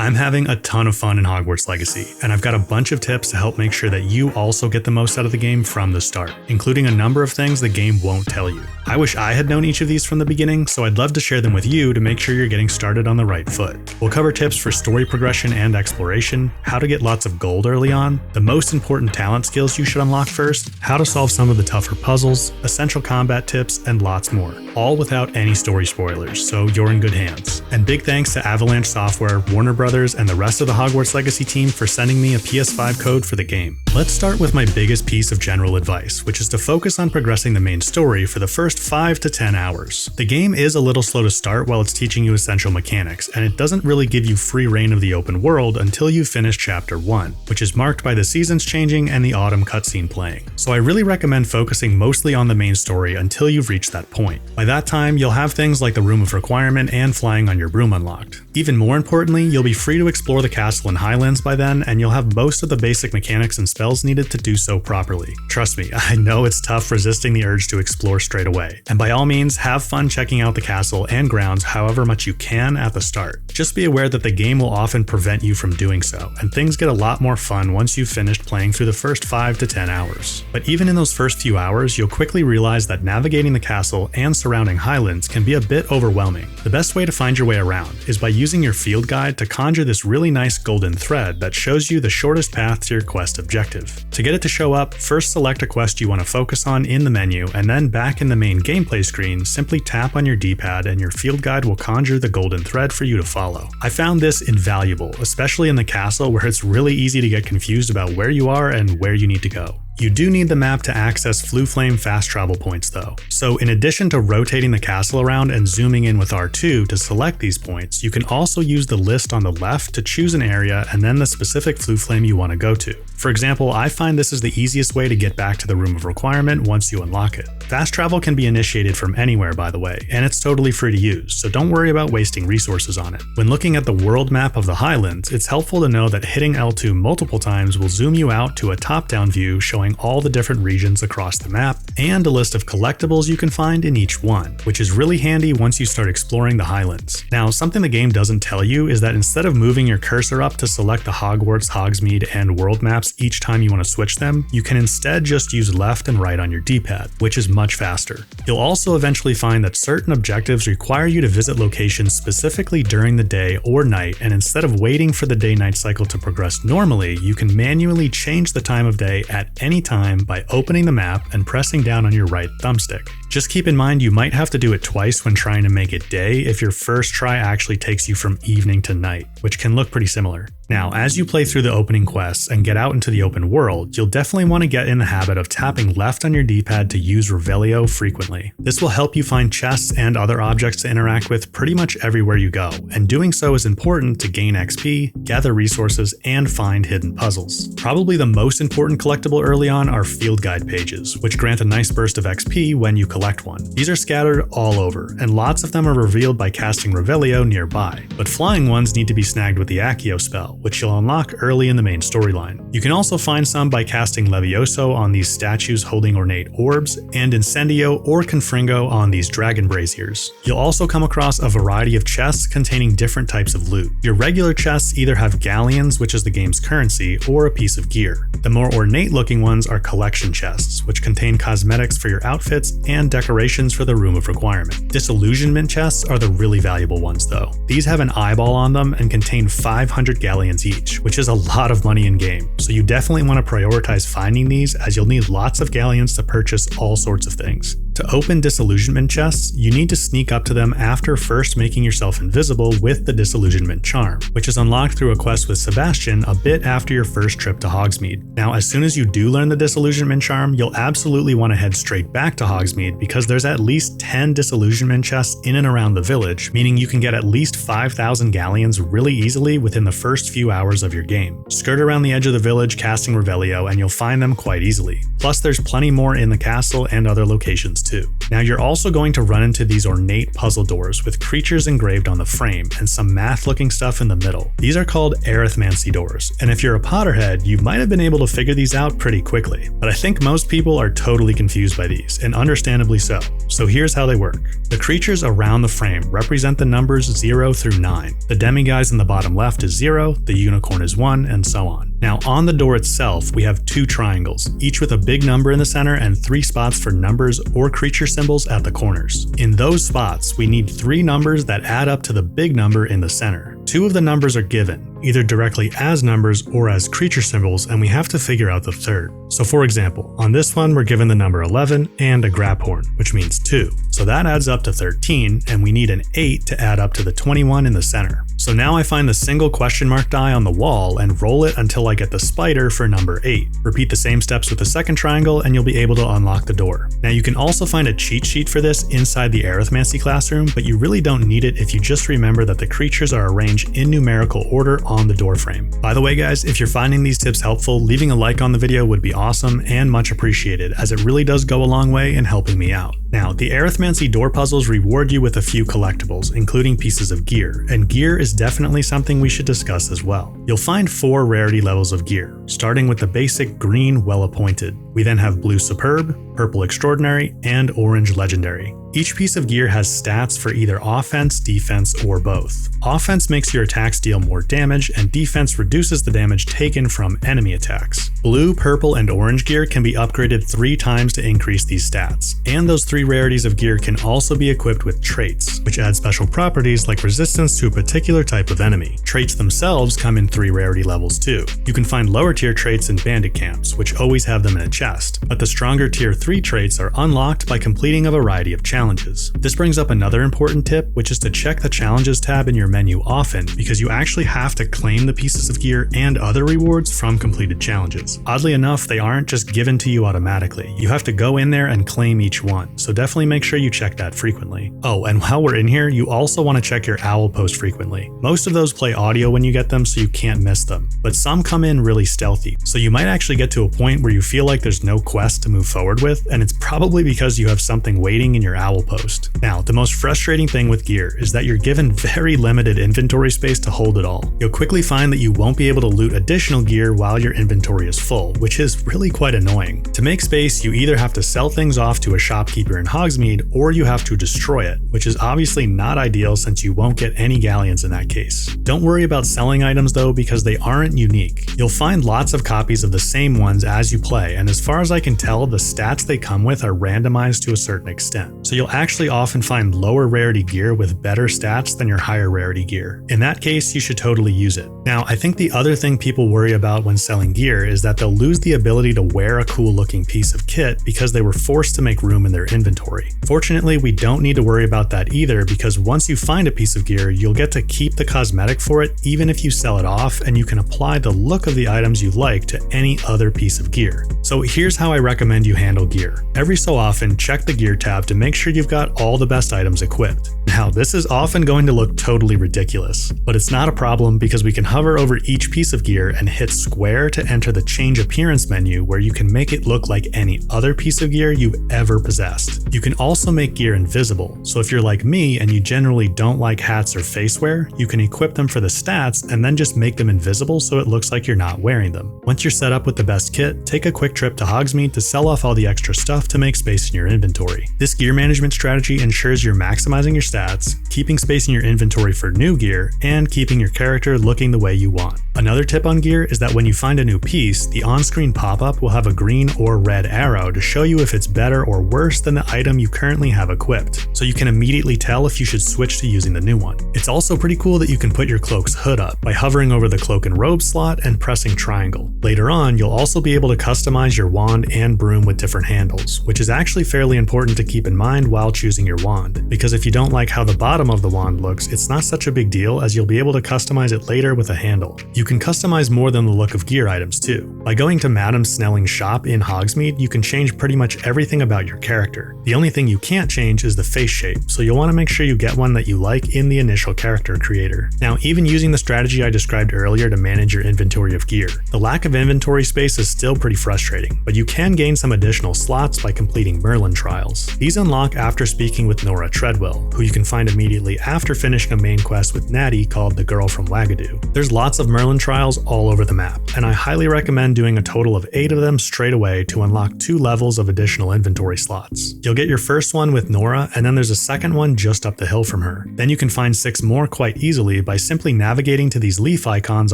I'm having a ton of fun in Hogwarts Legacy, and I've got a bunch of tips to help make sure that you also get the most out of the game from the start, including a number of things the game won't tell you. I wish I had known each of these from the beginning, so I'd love to share them with you to make sure you're getting started on the right foot. We'll cover tips for story progression and exploration, how to get lots of gold early on, the most important talent skills you should unlock first, how to solve some of the tougher puzzles, essential combat tips, and lots more, all without any story spoilers, so you're in good hands. And big thanks to Avalanche Software, Warner Brothers, and the rest of the Hogwarts Legacy team for sending me a PS5 code for the game. Let's start with my biggest piece of general advice, which is to focus on progressing the main story for the first 5 to 10 hours. The game is a little slow to start while it's teaching you essential mechanics, and it doesn't really give you free reign of the open world until you finish Chapter 1, which is marked by the seasons changing and the autumn cutscene playing. So I really recommend focusing mostly on the main story until you've reached that point. By that time, you'll have things like the Room of Requirement and flying on your broom unlocked. Even more importantly, you'll be free to explore the castle and highlands by then, and you'll have most of the basic mechanics and spells needed to do so properly. Trust me, I know it's tough resisting the urge to explore straight away. And by all means, have fun checking out the castle and grounds however much you can at the start. Just be aware that the game will often prevent you from doing so, and things get a lot more fun once you've finished playing through the first 5 to 10 hours. But even in those first few hours, you'll quickly realize that navigating the castle and surrounding highlands can be a bit overwhelming. The best way to find your way around is by using your field guide to conjure this really nice golden thread that shows you the shortest path to your quest objective. To get it to show up, first select a quest you want to focus on in the menu, and then back in the main gameplay screen, simply tap on your D-pad and your field guide will conjure the golden thread for you to follow. I found this invaluable, especially in the castle where it's really easy to get confused about where you are and where you need to go. You do need the map to access Floo Flame fast travel points though. So in addition to rotating the castle around and zooming in with R2 to select these points, you can also use the list on the left to choose an area and then the specific Floo Flame you want to go to. For example, I find this is the easiest way to get back to the Room of Requirement once you unlock it. Fast travel can be initiated from anywhere by the way, and it's totally free to use, so don't worry about wasting resources on it. When looking at the world map of the Highlands, it's helpful to know that hitting L2 multiple times will zoom you out to a top-down view showing all the different regions across the map, and a list of collectibles you can find in each one, which is really handy once you start exploring the Highlands. Now, something the game doesn't tell you is that instead of moving your cursor up to select the Hogwarts, Hogsmeade, and world maps each time you want to switch them, you can instead just use left and right on your D-pad, which is much faster. You'll also eventually find that certain objectives require you to visit locations specifically during the day or night, and instead of waiting for the day-night cycle to progress normally, you can manually change the time of day at any time by opening the map and pressing down on your right thumbstick. Just keep in mind you might have to do it twice when trying to make it day if your first try actually takes you from evening to night, which can look pretty similar. Now, as you play through the opening quests and get out into the open world, you'll definitely want to get in the habit of tapping left on your D-pad to use Revelio frequently. This will help you find chests and other objects to interact with pretty much everywhere you go, and doing so is important to gain XP, gather resources, and find hidden puzzles. Probably the most important collectible early on are field guide pages, which grant a nice burst of XP when you collect one. These are scattered all over, and lots of them are revealed by casting Revelio nearby, but flying ones need to be snagged with the Accio spell, which you'll unlock early in the main storyline. You can also find some by casting Levioso on these statues holding ornate orbs, and Incendio or Confringo on these dragon braziers. You'll also come across a variety of chests containing different types of loot. Your regular chests either have galleons, which is the game's currency, or a piece of gear. The more ornate looking ones are collection chests, which contain cosmetics for your outfits and decorations for the Room of Requirement. Disillusionment chests are the really valuable ones though. These have an eyeball on them and contain 500 galleons each, which is a lot of money in game, so you definitely want to prioritize finding these as you'll need lots of galleons to purchase all sorts of things. To open disillusionment chests, you need to sneak up to them after first making yourself invisible with the disillusionment charm, which is unlocked through a quest with Sebastian a bit after your first trip to Hogsmeade. Now, as soon as you do learn the disillusionment charm, you'll absolutely want to head straight back to Hogsmeade because there's at least 10 disillusionment chests in and around the village, meaning you can get at least 5,000 galleons really easily within the first few hours of your game. Skirt around the edge of the village casting Revelio and you'll find them quite easily. Plus there's plenty more in the castle and other locations too. Now you're also going to run into these ornate puzzle doors with creatures engraved on the frame and some math looking stuff in the middle. These are called arithmancy doors, and if you're a Potterhead, you might have been able to figure these out pretty quickly, but I think most people are totally confused by these, and understandably so. So here's how they work. The creatures around the frame represent the numbers 0 through 9. The demiguise in the bottom left is 0, the unicorn is 1, and so on. Now on the door itself, we have 2 triangles, each with a big number in the center and 3 spots for numbers or creature symbols at the corners. In those spots, we need 3 numbers that add up to the big number in the center. 2 of the numbers are given, either directly as numbers or as creature symbols, and we have to figure out the third. So for example, on this one we're given the number 11 and a grab horn, which means 2. So that adds up to 13, and we need an 8 to add up to the 21 in the center. So now I find the single question mark die on the wall and roll it until I get the spider for number 8. Repeat the same steps with the second triangle and you'll be able to unlock the door. Now you can also find a cheat sheet for this inside the arithmancy classroom, but you really don't need it if you just remember that the creatures are arranged in numerical order on the door frame. By the way guys, if you're finding these tips helpful, leaving a like on the video would be awesome and much appreciated, as it really does go a long way in helping me out. Now, the arithmancy door puzzles reward you with a few collectibles, including pieces of gear, and gear is definitely something we should discuss as well. You'll find 4 rarity levels of gear, starting with the basic green well-appointed. We then have blue superb, purple extraordinary, and orange legendary. Each piece of gear has stats for either offense, defense, or both. Offense makes your attacks deal more damage, and defense reduces the damage taken from enemy attacks. Blue, purple, and orange gear can be upgraded 3 times to increase these stats, and those 3 rarities of gear can also be equipped with traits, which add special properties like resistance to a particular type of enemy. Traits themselves come in 3 rarity levels too. You can find lower tier traits in bandit camps, which always have them in a chest, but the stronger tier 3 traits are unlocked by completing a variety of challenges. This brings up another important tip, which is to check the challenges tab in your menu often, because you actually have to claim the pieces of gear and other rewards from completed challenges. Oddly enough, they aren't just given to you automatically. You have to go in there and claim each one, so definitely make sure you check that frequently. Oh, and while we're in here, you also want to check your owl post frequently. Most of those play audio when you get them, so you can't miss them, but some come in really stealthy, so you might actually get to a point where you feel like there's no quest to move forward with, and it's probably because you have something waiting in your owl post. Now, the most frustrating thing with gear is that you're given very limited inventory space to hold it all. You'll quickly find that you won't be able to loot additional gear while your inventory is full, which is really quite annoying. To make space, you either have to sell things off to a shopkeeper in Hogsmeade, or you have to destroy it, which is obviously not ideal since you won't get any galleons in that case. Don't worry about selling items though, because they aren't unique. You'll find lots of copies of the same ones as you play, and as far as I can tell, the stats they come with are randomized to a certain extent. So you'll actually often find lower rarity gear with better stats than your higher rarity gear. In that case, you should totally use it. Now, I think the other thing people worry about when selling gear is that they'll lose the ability to wear a cool looking piece of kit because they were forced to make room in their inventory. Fortunately, we don't need to worry about that either, because once you find a piece of gear, you'll get to keep the cosmetic for it even if you sell it off, and you can apply the look of the items you like to any other piece of gear. So here's how I recommend you handle gear. Every so often, check the gear tab to make sure you've got all the best items equipped. Now, this is often going to look totally ridiculous, but it's not a problem because we can hover over each piece of gear and hit square to enter the change appearance menu, where you can make it look like any other piece of gear you've ever possessed. You can also make gear invisible, so if you're like me and you generally don't like hats or face wear, you can equip them for the stats and then just make them invisible so it looks like you're not wearing them. Once you're set up with the best kit, take a quick trip to Hogsmeade to sell off all the extra stuff to make space in your inventory. This gear management strategy ensures you're maximizing your stats, keeping space in your inventory for new gear, and keeping your character looking the way you want. Another tip on gear is that when you find a new piece, the on-screen pop-up will have a green or red arrow to show you if it's better or worse than the item you currently have equipped, so you can immediately tell if you should switch to using the new one. It's also pretty cool that you can put your cloak's hood up by hovering over the cloak and robe slot and pressing triangle. Later on, you'll also be able to customize your wand and broom with different handles, which is actually fairly important to keep in mind while choosing your wand, because if you don't like how the bottom of the wand looks, it's not such a big deal, as you'll be able to customize it later with a handle. You can customize more than the look of gear items too. By going to Madame Snelling's shop in Hogsmeade, you can change pretty much everything about your character. The only thing you can't change is the face shape, so you'll want to make sure you get one that you like in the initial character creator. Now, even using the strategy I described earlier to manage your inventory of gear, the lack of inventory space is still pretty frustrating, but you can gain some additional slots by completing Merlin Trials. These unlock after speaking with Nora Treadwell, who you can find immediately after finishing a main quest with Natty called The Girl from Wagadu. There's lots of Merlin Trials all over the map, and I highly recommend doing a total of 8 of them straight away to unlock 2 levels of additional inventory slots. You'll get your first one with Nora, and then there's a second one just up the hill from her. Then you can find 6 more quite easily by simply navigating to these leaf icons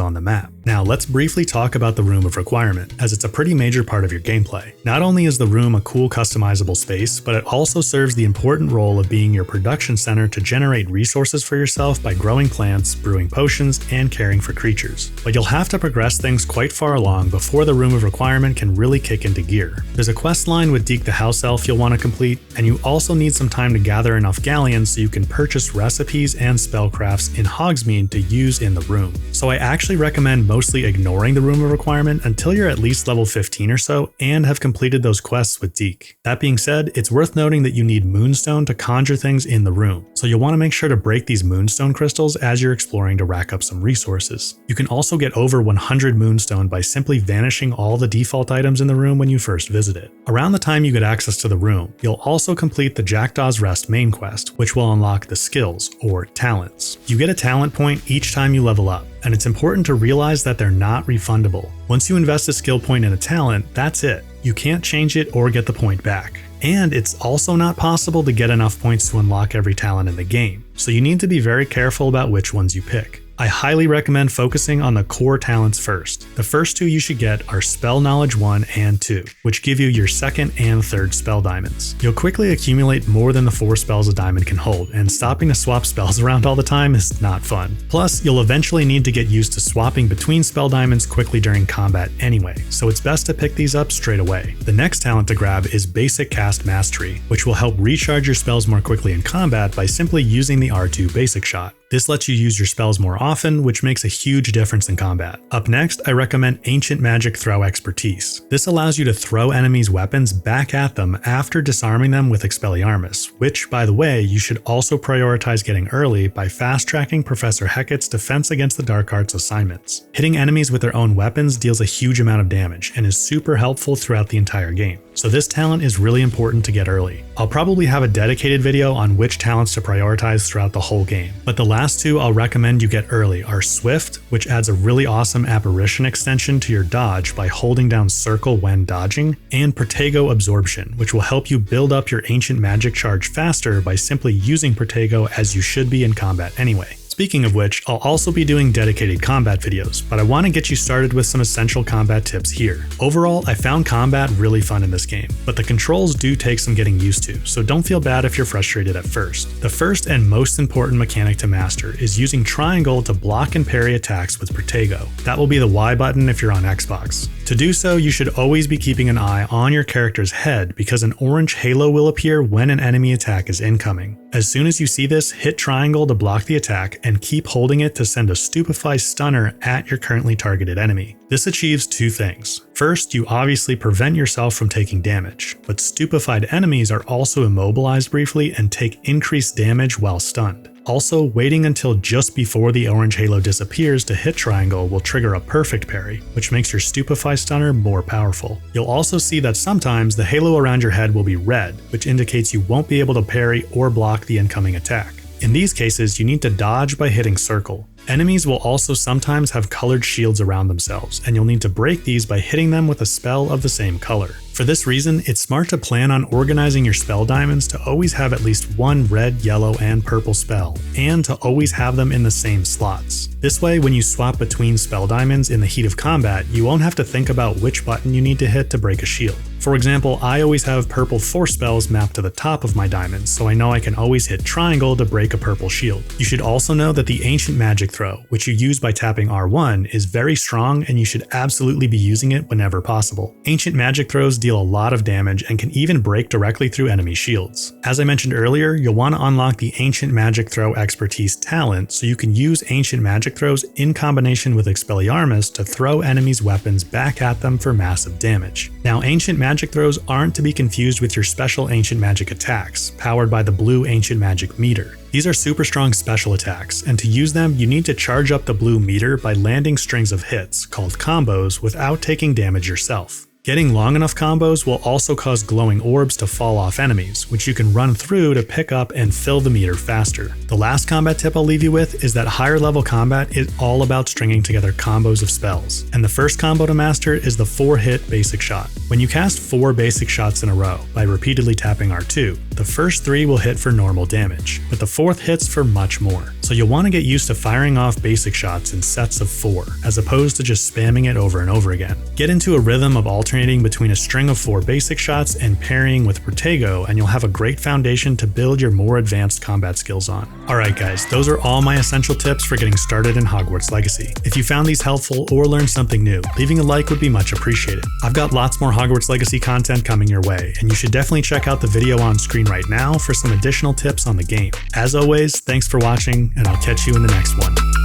on the map. Now let's briefly talk about the Room of Requirement, as it's a pretty major part of your gameplay. Not only is the room a cool customizable space, but it also serves the important role of being your production center to generate resources for yourself by growing plants, brewing potions, and caring for creatures. But you'll have to progress things quite far along before the Room of Requirement can really kick into gear. There's a quest line with Deke the House Elf you'll want to complete, and you also need some time to gather enough galleons so you can purchase recipes and spellcrafts in Hogsmeade to use in the room. So I actually recommend mostly ignoring the Room of Requirement until you're at least level 15 or so and have completed those quests with Deke. That being said, it's worth noting that you need Moonstone to conjure things in the room, so you'll want to make sure to break these Moonstone crystals as you're exploring to rack up some resources. You can also get over 100 Moonstone by simply vanishing all the default items in the room when you first visit it. Around the time you get access to the room, you'll also complete the Jackdaw's Rest main quest, which will unlock the skills, or talents. You get a talent point each time you level up, and it's important to realize that they're not refundable. Once you invest a skill point in a talent, that's it. You can't change it or get the point back. And it's also not possible to get enough points to unlock every talent in the game, so you need to be very careful about which ones you pick. I highly recommend focusing on the core talents first. The first 2 you should get are Spell Knowledge 1 and 2, which give you your second and third spell diamonds. You'll quickly accumulate more than the 4 spells a diamond can hold, and stopping to swap spells around all the time is not fun. Plus, you'll eventually need to get used to swapping between spell diamonds quickly during combat anyway, so it's best to pick these up straight away. The next talent to grab is Basic Cast Mastery, which will help recharge your spells more quickly in combat by simply using the R2 basic shot. This lets you use your spells more often, which makes a huge difference in combat. Up next, I recommend Ancient Magic Throw Expertise. This allows you to throw enemies' weapons back at them after disarming them with Expelliarmus, which, by the way, you should also prioritize getting early by fast-tracking Professor Hecat's Defense Against the Dark Arts assignments. Hitting enemies with their own weapons deals a huge amount of damage and is super helpful throughout the entire game. So this talent is really important to get early. I'll probably have a dedicated video on which talents to prioritize throughout the whole game, but the last 2 I'll recommend you get early are Swift, which adds a really awesome apparition extension to your dodge by holding down circle when dodging, and Protego Absorption, which will help you build up your ancient magic charge faster by simply using Protego as you should be in combat anyway. Speaking of which, I'll also be doing dedicated combat videos, but I want to get you started with some essential combat tips here. Overall, I found combat really fun in this game, but the controls do take some getting used to, so don't feel bad if you're frustrated at first. The first and most important mechanic to master is using triangle to block and parry attacks with Protego. That will be the Y button if you're on Xbox. To do so, you should always be keeping an eye on your character's head because an orange halo will appear when an enemy attack is incoming. As soon as you see this, hit triangle to block the attack and keep holding it to send a Stupefy Stunner at your currently targeted enemy. This achieves 2 things. First, you obviously prevent yourself from taking damage, but stupefied enemies are also immobilized briefly and take increased damage while stunned. Also, waiting until just before the orange halo disappears to hit triangle will trigger a perfect parry, which makes your Stupefy Stunner more powerful. You'll also see that sometimes the halo around your head will be red, which indicates you won't be able to parry or block the incoming attack. In these cases, you need to dodge by hitting circle. Enemies will also sometimes have colored shields around themselves, and you'll need to break these by hitting them with a spell of the same color. For this reason, it's smart to plan on organizing your spell diamonds to always have at least 1 red, yellow, and purple spell, and to always have them in the same slots. This way, when you swap between spell diamonds in the heat of combat, you won't have to think about which button you need to hit to break a shield. For example, I always have purple force spells mapped to the top of my diamonds, so I know I can always hit triangle to break a purple shield. You should also know that the Ancient Magic Throw, which you use by tapping R1, is very strong and you should absolutely be using it whenever possible. Ancient Magic Throws deal a lot of damage and can even break directly through enemy shields. As I mentioned earlier, you'll want to unlock the Ancient Magic Throw Expertise talent so you can use Ancient Magic Throws in combination with Expelliarmus to throw enemies' weapons back at them for massive damage. Now, Ancient Magic Throws aren't to be confused with your special Ancient Magic attacks, powered by the blue Ancient Magic meter. These are super strong special attacks, and to use them, you need to charge up the blue meter by landing strings of hits, called combos, without taking damage yourself. Getting long enough combos will also cause glowing orbs to fall off enemies, which you can run through to pick up and fill the meter faster. The last combat tip I'll leave you with is that higher level combat is all about stringing together combos of spells, and the first combo to master is the 4-hit basic shot. When you cast 4 basic shots in a row by repeatedly tapping R2, the first 3 will hit for normal damage, but the 4th hits for much more. So you'll want to get used to firing off basic shots in sets of 4, as opposed to just spamming it over and over again. Get into a rhythm of alternating between a string of 4 basic shots and parrying with Protego, and you'll have a great foundation to build your more advanced combat skills on. Alright guys, those are all my essential tips for getting started in Hogwarts Legacy. If you found these helpful or learned something new, leaving a like would be much appreciated. I've got lots more Hogwarts Legacy content coming your way, and you should definitely check out the video on screen right now for some additional tips on the game. As always, thanks for watching, and I'll catch you in the next one.